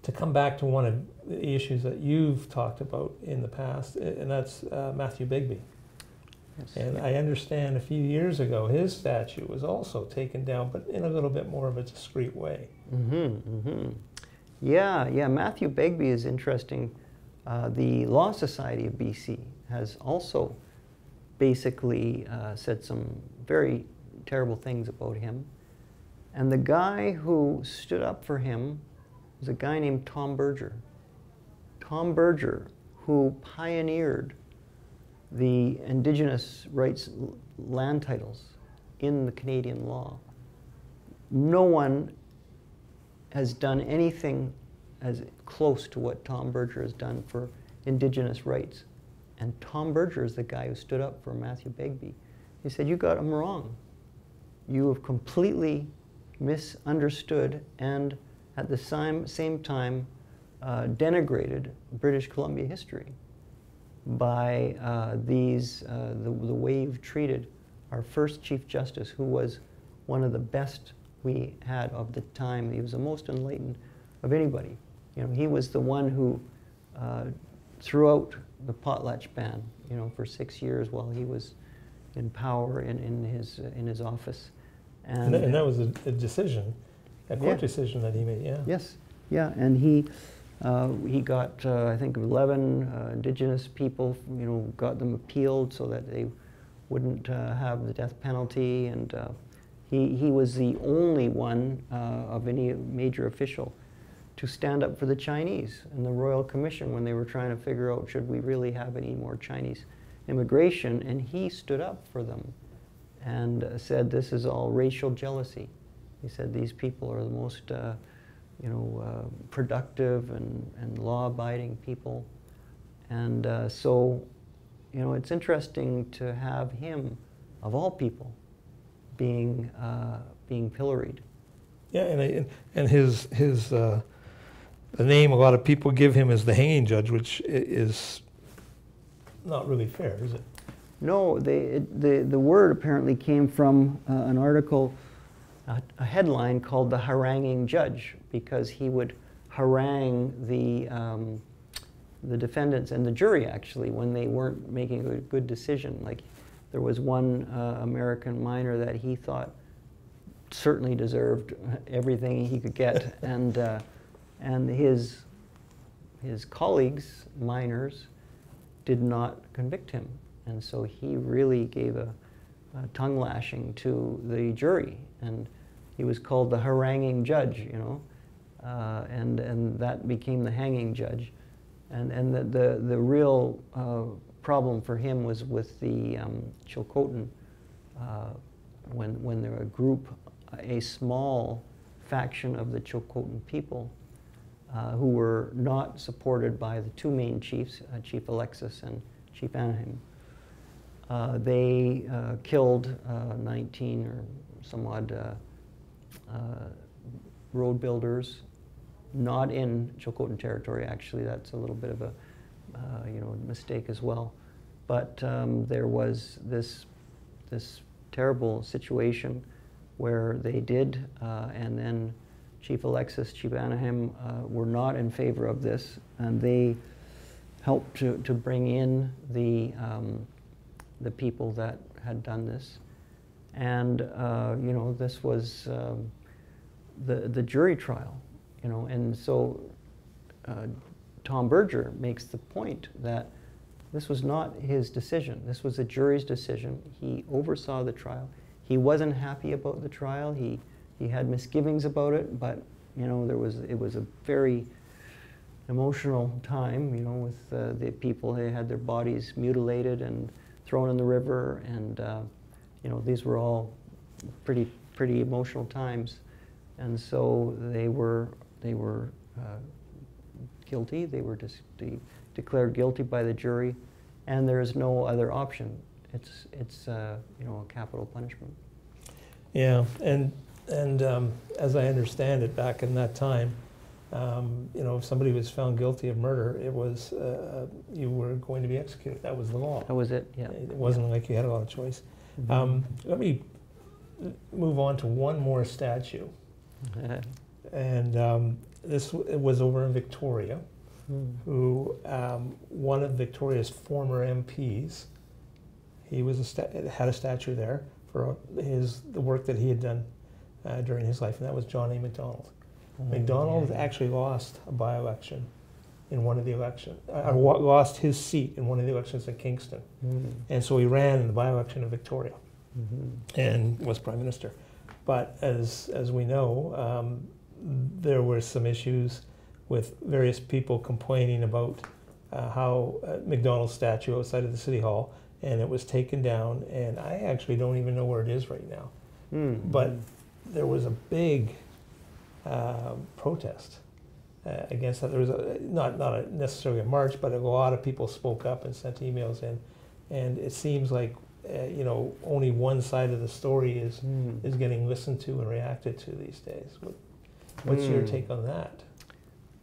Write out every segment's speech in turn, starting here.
to come back to one of the issues that you've talked about in the past, and that's Matthew Bigby. Yes. And I understand a few years ago his statue was also taken down, but in a little bit more of a discreet way. Yeah, Matthew Bigby is interesting. The Law Society of BC has also basically said some very terrible things about him. And the guy who stood up for him was a guy named Tom Berger. Tom Berger, who pioneered the Indigenous rights land titles in the Canadian law. No one has done anything as close to what Tom Berger has done for Indigenous rights. And Tom Berger is the guy who stood up for Matthew Bigby. He said, "You got him wrong. You have completely misunderstood and at the same time denigrated British Columbia history by the way you've treated our first Chief Justice, who was one of the best we had of the time. He was the most enlightened of anybody. You know, he was the one who threw out the potlatch ban, you know, for 6 years while he was in power in his office. And that was a decision, a court decision that he made, yeah. Yes, yeah, and he got, I think, 11 Indigenous people, you know, got them appealed so that they wouldn't have the death penalty, and he was the only one of any major official to stand up for the Chinese in the Royal Commission when they were trying to figure out, should we really have any more Chinese immigration, and he stood up for them and said, this is all racial jealousy. He said, these people are the most productive and law-abiding people. And so, you know, it's interesting to have him, of all people, being pilloried. Yeah, and his the name a lot of people give him is the hanging judge, which is not really fair, is it? No, the word apparently came from an article, a headline called "The Haranguing Judge," because he would harangue the defendants and the jury, actually, when they weren't making a good decision. Like, there was one American miner that he thought certainly deserved everything he could get, and his colleagues, miners, did not convict him. And so he really gave a tongue lashing to the jury, and he was called the haranguing judge, you know, and that became the hanging judge. And the real problem for him was with the Chilcotin, when there were a small faction of the Chilcotin people who were not supported by the two main chiefs, Chief Alexis and Chief Anaheim. They killed 19 or some odd road builders, not in Chilcotin territory, actually. That's a little bit of a mistake as well. But there was this terrible situation where they did, and then Chief Alexis, Chief Anaheim were not in favor of this, and they helped to bring in the people that had done this. And this was the jury trial, and so Tom Berger makes the point that this was not his decision. This was the jury's decision. He oversaw the trial. He wasn't happy about the trial. He had misgivings about it, but it was a very emotional time, with the people. They had their bodies mutilated and thrown in the river, and these were all pretty emotional times. And so they were guilty. They were declared guilty by the jury, and there is no other option. It's a capital punishment. Yeah, and as I understand it, back in that time, if somebody was found guilty of murder, it was you were going to be executed. That was the law. That was it. Yeah. It wasn't like you had a lot of choice. Mm-hmm. Let me move on to one more statue, and it was over in Victoria, who one of Victoria's former MPs, he was had a statue there for the work that he had done during his life, and that was John A. Macdonald. Macdonald actually lost a by-election in one of the elections, lost his seat in one of the elections in Kingston. And so he ran in the by-election of Victoria and was Prime Minister. But as we know, there were some issues with various people complaining about how Macdonald's statue outside of the City Hall, and it was taken down, and I actually don't even know where it is right now. But there was a big protest against that. There was not necessarily a march, but a lot of people spoke up and sent emails in, and it seems like only one side of the story is getting listened to and reacted to these days. What's your take on that?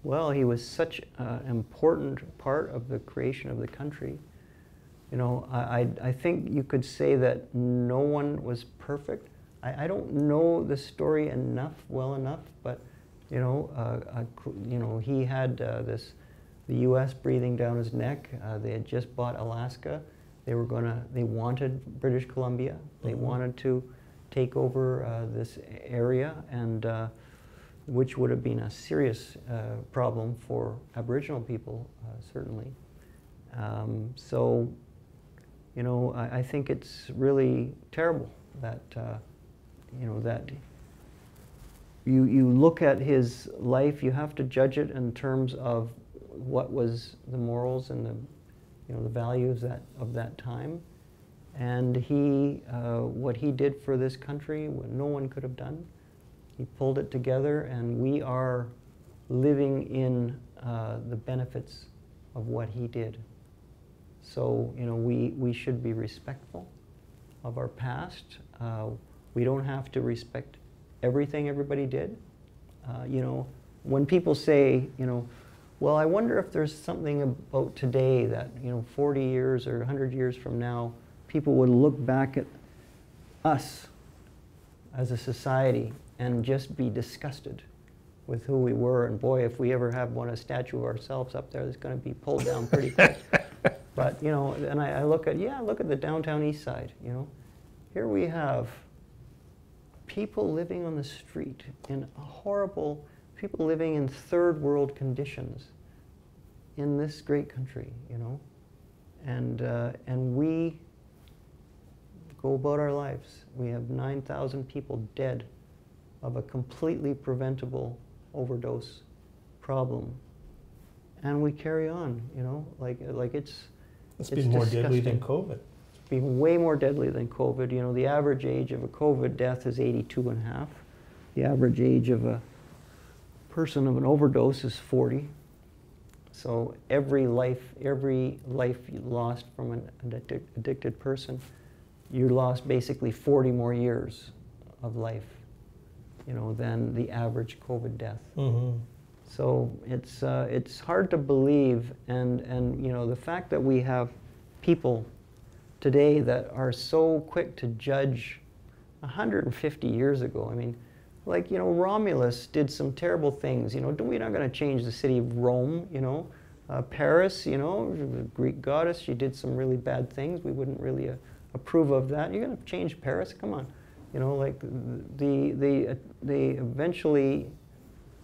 Well, he was such an important part of the creation of the country. I think you could say that no one was perfect. I don't know the story well enough, but he had the U.S. breathing down his neck. They had just bought Alaska. They wanted British Columbia. They wanted to take over this area, and which would have been a serious problem for Aboriginal people, certainly. I think it's really terrible that that you look at his life. You have to judge it in terms of what was the morals and the values of that time, and what he did for this country, what no one could have done. He pulled it together, and we are living in the benefits of what he did. So we should be respectful of our past. We don't have to respect everything everybody did. When people say, well, I wonder if there's something about today that 40 years or 100 years from now, people would look back at us as a society and just be disgusted with who we were. And boy, if we ever have a statue of ourselves up there, that's going to be pulled down pretty quick. But and I look at the downtown east side. Here we have people living on the street in people living in third world conditions in this great country. And we go about our lives. We have 9,000 people dead of a completely preventable overdose problem, and we carry on. It's been more disgusting. deadly than COVID. It's been way more deadly than COVID. The average age of a COVID death is 82 and a half. The average age of a person of an overdose is 40. So every life you lost from an addicted person, you lost basically 40 more years of life, than the average COVID death. So it's hard to believe, and the fact that we have people today that are so quick to judge 150 years ago. I mean, Romulus did some terrible things. We're not going to change the city of Rome. Paris, the Greek goddess, she did some really bad things. We wouldn't really approve of that. You're going to change Paris? Come on. They eventually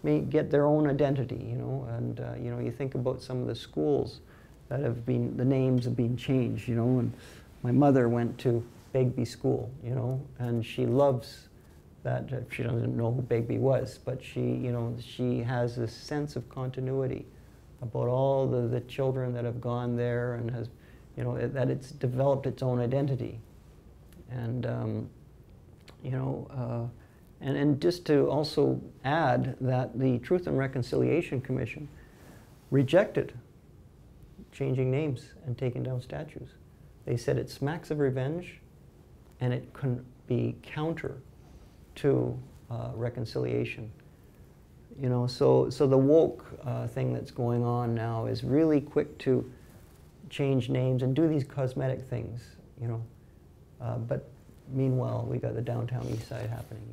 may get their own identity, and you think about some of the schools that the names have been changed, and my mother went to Begbie School, and she loves that. She doesn't know who Begbie was, but she has this sense of continuity about all the children that have gone there, and has, that it's developed its own identity. And and just to also add that the Truth and Reconciliation Commission rejected changing names and taking down statues. They said it smacks of revenge, and it can be counter to reconciliation. So the woke thing that's going on now is really quick to change names and do these cosmetic things, but meanwhile, we got the downtown east side happening,